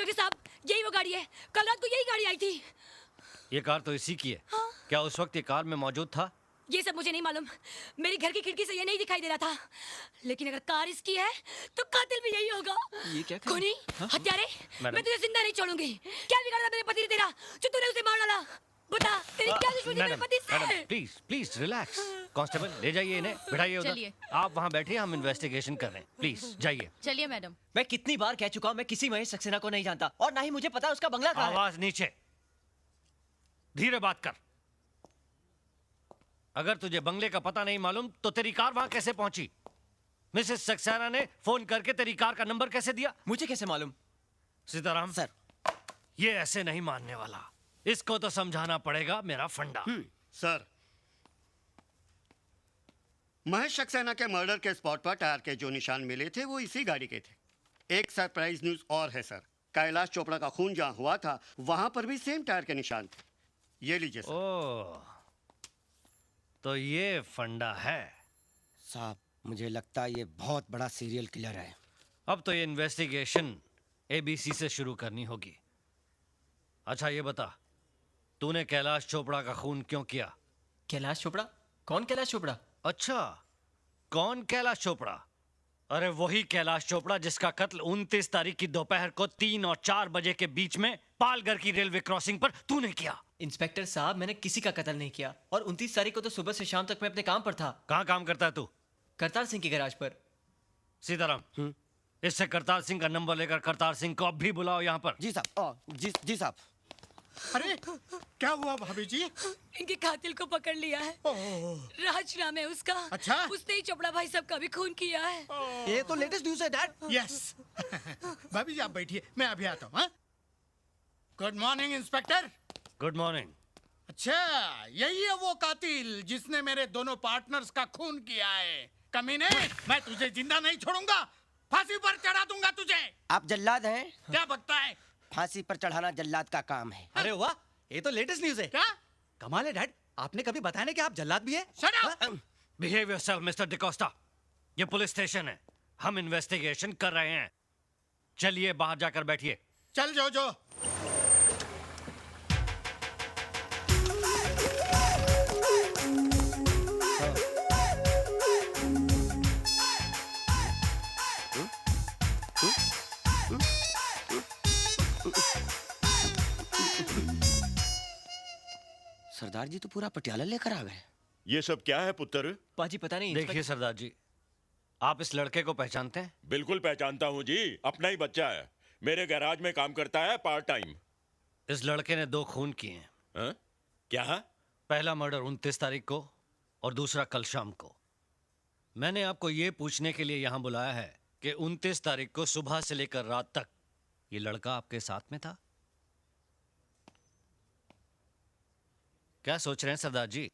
जोगी साहब, यही वो गाड़ी है। कल रात को यही गाड़ी आई थी। ये कार तो इसी की है। हाँ? क्या उस वक्त ये कार में मौजूद था? ये सब मुझे नहीं मालूम। मेरी घर की खिड़की से ये नहीं दिखाई दे रहा था। लेकिन अगर कार इसकी है तो कातिल भी यही होगा। ये क्या खूनी, हत्यारे, मैं तुझे जिंदा नहीं छोड़ूंगी। क्या बिगाड़ा मेरे पति ने तेरा जो तूने उसे मार डाला? बता, तेरी क्या दुश्मनी मेरे पति से? Please please relax. कांस्टेबल ले जाइए इन्हें, बिठाइए उधर। चलिए। आप वहाँ बैठिए, हम इन्वेस्टिगेशन कर रहे हैं। प्लीज जाइए। चलिए मैडम। मैं कितनी बार कह चुका हूँ मैं किसी महेश सक्सेना को नहीं जानता और ना ही मुझे पता उसका बंगला कहाँ है। आवाज नीचे, धीरे बात कर। अगर तुझे बंगले का पता नहीं मालूम तो तेरी कार वहां कैसे पहुंची? मिसेस सक्सेना ने फोन करके तेरी कार का नंबर कैसे दिया? मुझे कैसे मालूम? सीताराम सर, ये ऐसे नहीं मानने वाला। इसको तो समझाना पड़ेगा मेरा फंडा। सर, महेश सक्सेना के मर्डर के स्पॉट पर टायर के जो निशान मिले थे वो इसी गाड़ी के थे। एक सरप्राइज न्यूज और है सर, कैलाश चोपड़ा का खून जहां हुआ था वहां पर भी सेम टायर के निशान थे। ये लीजिए सर। ओह, तो ये फंडा है। साहब, मुझे लगता है ये बहुत बड़ा सीरियल किलर है। अब तो ये इन्वेस्टिगेशन एबीसी से शुरू करनी होगी। अच्छा ये बता, तूने कैलाश चोपड़ा का खून क्यों किया? कैलाश चोपड़ा? कौन कैलाश चोपड़ा? अच्छा, कौन कैलाश चोपड़ा? अरे वही कैलाश चोपड़ा जिसका कत्ल 29 तारीख की दोपहर को 3 और 4 बजे के बीच में पालघर की रेलवे क्रॉसिंग पर तूने किया। इंस्पेक्टर साहब, मैंने किसी का कत्ल नहीं किया और 29 तारीख को तो सुबह से शाम तक मैं अपने काम पर था। कहाँ काम करता है तू? करतार सिंह के गैराज पर। सीताराम, इससे करतार सिंह का नंबर लेकर करतार सिंह को अब भी बुलाओ यहाँ पर। जी साहब। जी साहब। अरे क्या हुआ भाभी जी? इनके कातिल को पकड़ लिया है। राज नाम है उसका। अच्छा? उसने ही चोपड़ा भाई साहब का भी खून किया है। ये तो लेटेस्ट न्यूज़ है डैड। यस। भाभी जी आप बैठिए, मैं अभी आता हूँ। Good morning inspector. Good morning. अच्छा, यही है वो कातिल जिसने मेरे दोनों पार्टनर्स का खून किया है। कमीने, मैं तुझे जिंदा नहीं छोड़ूंगा, फांसी पर चढ़ा दूंगा तुझे। आप जल्लाद हैं? क्या बकता है? फांसी पर चढ़ाना जल्लाद का काम है। अरे वाह, ये तो लेटेस्ट न्यूज़ है। क्या? कमाल है डैड, आपने कभी बताया नहीं कि आप जल्लाद भी है? Shut up! Behave yourself mister D'Costa. ये पुलिस स्टेशन है, हम इन्वेस्टिगेशन कर रहे हैं। चलिए बाहर जाकर बैठिए। चल जो। सरदार जी तो पूरा पटियाला लेकर आ गए। ये सब क्या है पुत्र? पाजी पता नहीं। देखिए सरदार जी, आप इस लड़के को पहचानते हैं? बिल्कुल पहचानता हूँ जी, अपना ही बच्चा है। मेरे गैराज में काम करता है पार्ट टाइम। इस लड़के ने 2 खून किए हैं। हाँ? क्या? पहला मर्डर 29 तारीख को और दूसरा कल शाम को। मैंने आपको ये पूछने के लिए यहाँ बुलाया है कि 29 तारीख को सुबह से लेकर रात तक ये लड़का आपके साथ में था। क्या सोच रहे हैं सरदार जी?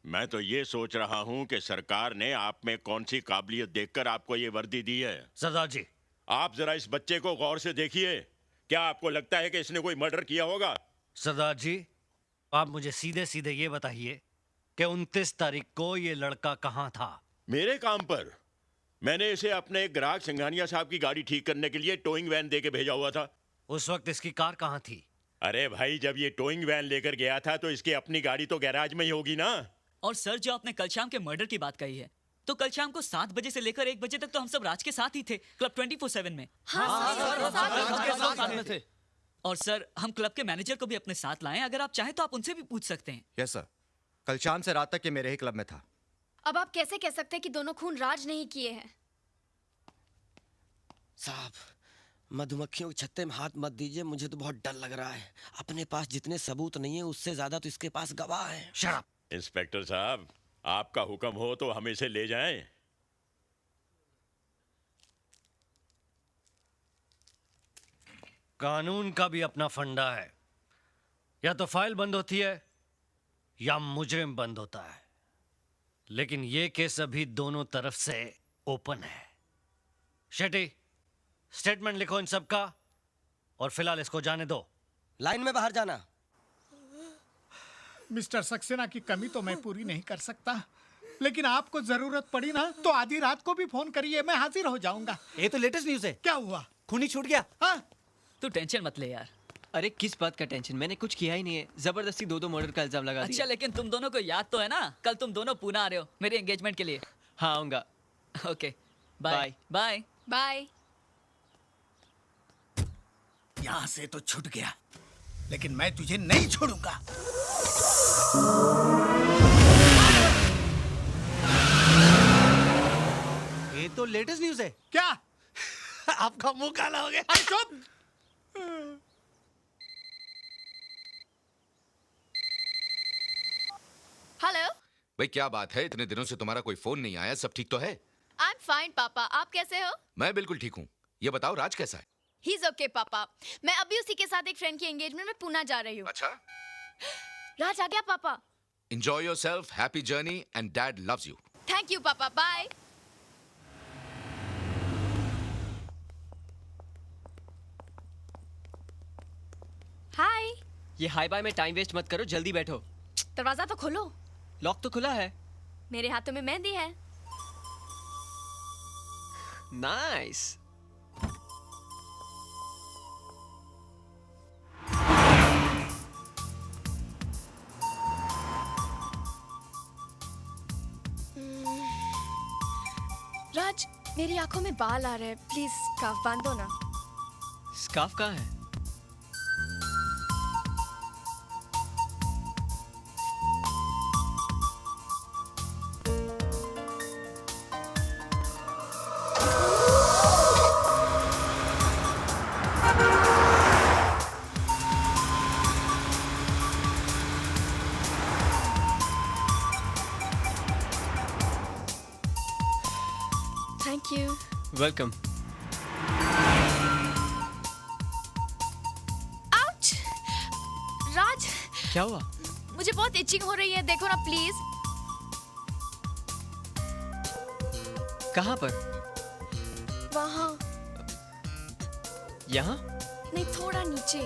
मैं तो ये सोच रहा हूँ कि सरकार ने आप में कौन सी काबिलियत देखकर आपको ये वर्दी दी है। सरदार जी, आप जरा इस बच्चे को गौर से देखिए। क्या आपको लगता है कि इसने कोई मर्डर किया होगा? सरदार जी, आप मुझे सीधे सीधे ये बताइए कि 29 तारीख को ये लड़का कहाँ था? मेरे काम पर। मैंने इसे अपने एक ग्राहक सिंघानिया साहब की गाड़ी ठीक करने के लिए टोइंग वैन दे के भेजा हुआ था। उस वक्त इसकी कार कहाँ थी? अरे भाई, जब ये टोइंग वैन लेकर गया था तो इसकी अपनी गाड़ी तो गैराज में ही होगी ना। और सर, जो आपने कल शाम के मर्डर की बात कही है, तो कल शाम को 7 बजे से लेकर 1 बजे तक तो हम सब राज के साथ ही थे, क्लब 24/7 में। हाँ, थे। और सर, हम क्लब के मैनेजर को भी अपने साथ लाएं, अगर आप चाहें तो आप उनसे भी पूछ सकते हैं। यस सर, कल शाम से रात तक ये मेरे ही क्लब में था। अब आप कैसे कह सकते हैं कि दोनों खून राज नहीं किए हैं? साहब, मधुमक्खियों के छत्ते में हाथ मत दीजिए, मुझे तो बहुत डर लग रहा है। अपने पास जितने सबूत नहीं है उससे ज्यादा तो इसके पास गवाह है। शराब। इंस्पेक्टर साहब, आपका हुक्म हो तो हम इसे ले जाएं। कानून का भी अपना फंडा है, या तो फाइल बंद होती है या मुजरिम बंद होता है। लेकिन ये केस अभी दोनों तरफ से ओपन है। शेट्टी, स्टेटमेंट लिखो इन सब का और फिलहाल इसको जाने दो। लाइन में बाहर जाना। मिस्टर सक्सेना की कमी तो मैं पूरी नहीं कर सकता, लेकिन आपको जरूरत पड़ी ना तो आधी रात को भी फोन करिए, मैं हाजिर हो जाऊंगा। ये तो लेटेस्ट न्यूज़ है। क्या हुआ? खूनी छूट गया। हाँ? तू टेंशन मत ले यार। अरे किस बात का टेंशन, मैंने कुछ किया ही नहीं है। जबरदस्ती दो मर्डर का इल्जाम लगा अच्छा दिया। लेकिन तुम दोनों को याद तो है ना, कल तुम दोनों पुणे आ रहे हो मेरे एंगेजमेंट के लिए। हाँ आऊंगा। Okay bye Bye. Bye. Bye. यहाँ से तो छूट गया, लेकिन मैं तुझे नहीं छोड़ूंगा। ये तो लेटेस्ट न्यूज़ है। क्या? आपका मुंह काला हो गया। अरे चुप। हेलो। भाई क्या बात है, इतने दिनों से तुम्हारा कोई फोन नहीं आया, सब ठीक तो है? आई एम फाइन पापा, आप कैसे हो? मैं बिल्कुल ठीक हूँ। ये बताओ राज कैसा है? ही इज ओके पापा। मैं अभी उसी के साथ एक फ्रेंड की एंगेजमेंट में पुणे जा रही हूँ। अच्छा, राज आ गया पापा। Enjoy yourself, happy journey and dad loves you. Thank you पापा, बाय। हाय। ये हाई बाय में टाइम वेस्ट मत करो, जल्दी बैठो। दरवाजा तो खोलो। लॉक तो खुला है। मेरे हाथों में मेहंदी है। नाइस। राज, मेरी आंखों में बाल आ रहे हैं, प्लीज स्कार्फ बांध दो ना। स्कार्फ कहाँ है? Thank you. वेलकम। आउच! राज, क्या हुआ? मुझे बहुत इचिंग हो रही है, देखो ना प्लीज। कहाँ पर? वहाँ। यहाँ? नहीं, थोड़ा नीचे।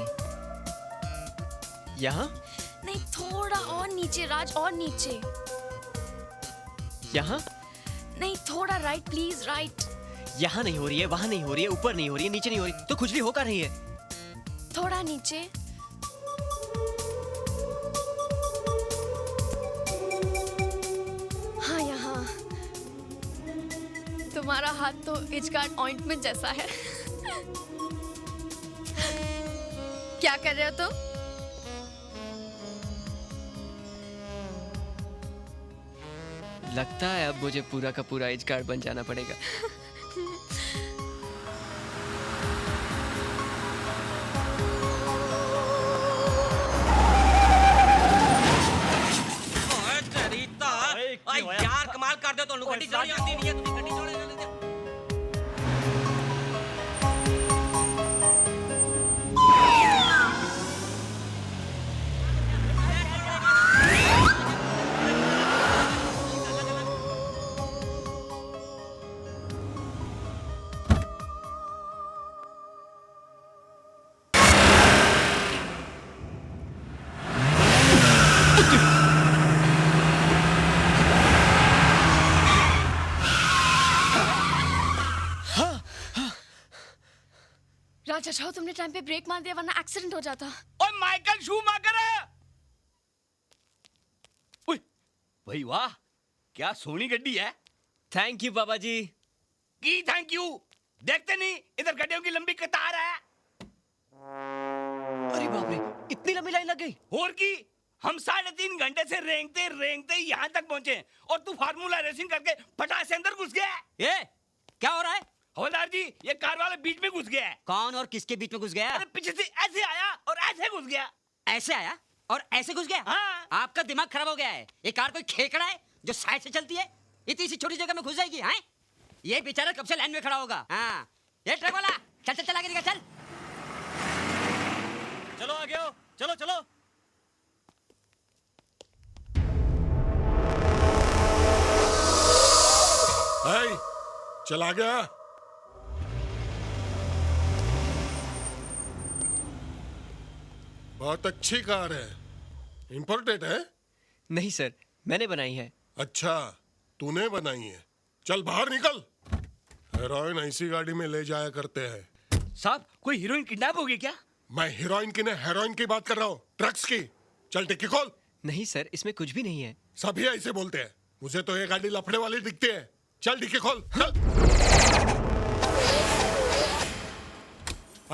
यहाँ? नहीं, थोड़ा और नीचे राज, और नीचे। यहाँ? नहीं, थोड़ा राइट प्लीज, राइट। यहाँ नहीं हो रही है, वहाँ नहीं हो रही है, ऊपर नहीं हो रही है, नीचे नहीं हो रही, तो खुजली हो कर रही है। थोड़ा नीचे। हाँ, यहाँ। तुम्हारा हाथ तो इचगार्ड ऑइंटमेंट जैसा है। क्या कर रहे हो तुम? लगता है अब मुझे पूरा का पूरा एज कार्ड बन जाना पड़ेगा। यार कमाल कर दे, तो गड्डी चलानी आती नहीं है, तुझे गड्डी चलाने नहीं आती। राज, अच्छा हो तुमने टाइम पे ब्रेक मार दिया, वरना एक्सीडेंट हो जाता। ओए माइकल शूमाकर है। ओए भाई वाह, क्या सोनी गड्डी है। थैंक यू पापा जी। की थैंक यू, देखते नहीं इधर गड्डियों की लंबी कतार है। अरे बाप रे, इतनी लंबी लाइन लग गई। और की, हम 3.5 घंटे से रेंगते रेंगते यहाँ तक पहुंचे, और तू फार्मूला रेसिंग करके फटाक से अंदर घुस गया। ए क्या हो रहा है? हवलदार जी, ये कार वाला बीच में घुस गया है। कौन और किसके बीच में घुस गया? अरे पीछे से ऐसे आया और ऐसे घुस गया। ऐसे आया और ऐसे घुस गया? हाँ। आपका दिमाग खराब हो गया है। ये कार कोई खेकड़ा है जो साइड से चलती है? इतनी सी छोटी जगह में घुस जाएगी? हैं? ये बेचारा कब से लाइन में खड़ा होगा। हाँ, ये ट्रक वाला चल चल चल आगे निकल, चल। चलो आगे आओ, चलो चलो। चला गया। बहुत अच्छी कार है, इंपोर्टेड है? नहीं सर, मैंने बनाई है। अच्छा, तूने बनाई है। चल बाहर निकल। हेरोइन ऐसी गाड़ी में ले जाया करते हैं साहब कोई हीरोइन किडनैप हो गई क्या? मैं हीरोइन की नहीं हेरोइन की बात कर रहा हूँ, ड्रग्स की। चल डिक्की खोल। नहीं सर, इसमें कुछ भी नहीं है। सभी ऐसे बोलते हैं, मुझे तो ये गाड़ी लफड़े वाली दिखती है। चल डिक्की खोल, चल।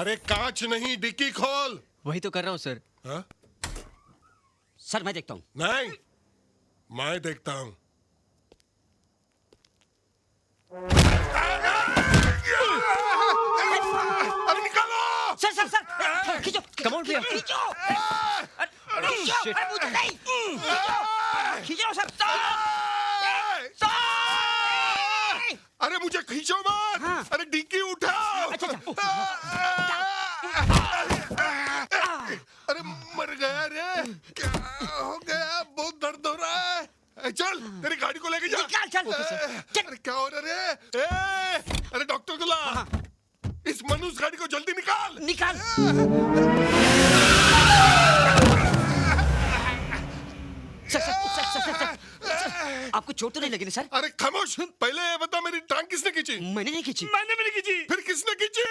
अरे कांच नहीं, डिक्की खोल। वही तो कर रहा हूँ सर। हाँ? सर मैं देखता हूँ। नहीं, मैं देखता हूँ। अरे निकालो। सर सर सर खींचो Come on, भैया। खींचो Shit. अरे मुझे नहीं खींचो सर अरे मुझे खींचो मत। हाँ। अरे डिक्की उठाओ। अच्छा, अरे मर गया रे, क्या हो गया? बहुत दर्द हो रहा है। चल तेरी गाड़ी को लेके जा। निकाल, चल। अरे क्या हो रहा है रे? अरे डॉक्टर को ला। इस मनुष्य गाड़ी को जल्दी निकाल। निकाल sir sir sir sir sir आपको चोट तो नहीं लगी ना सर? अरे खामोश, पहले ये बता मेरी टांग किसने खींची? मैंने नहीं खींची। मैंने भी नहीं खींची। फिर किसने खींची?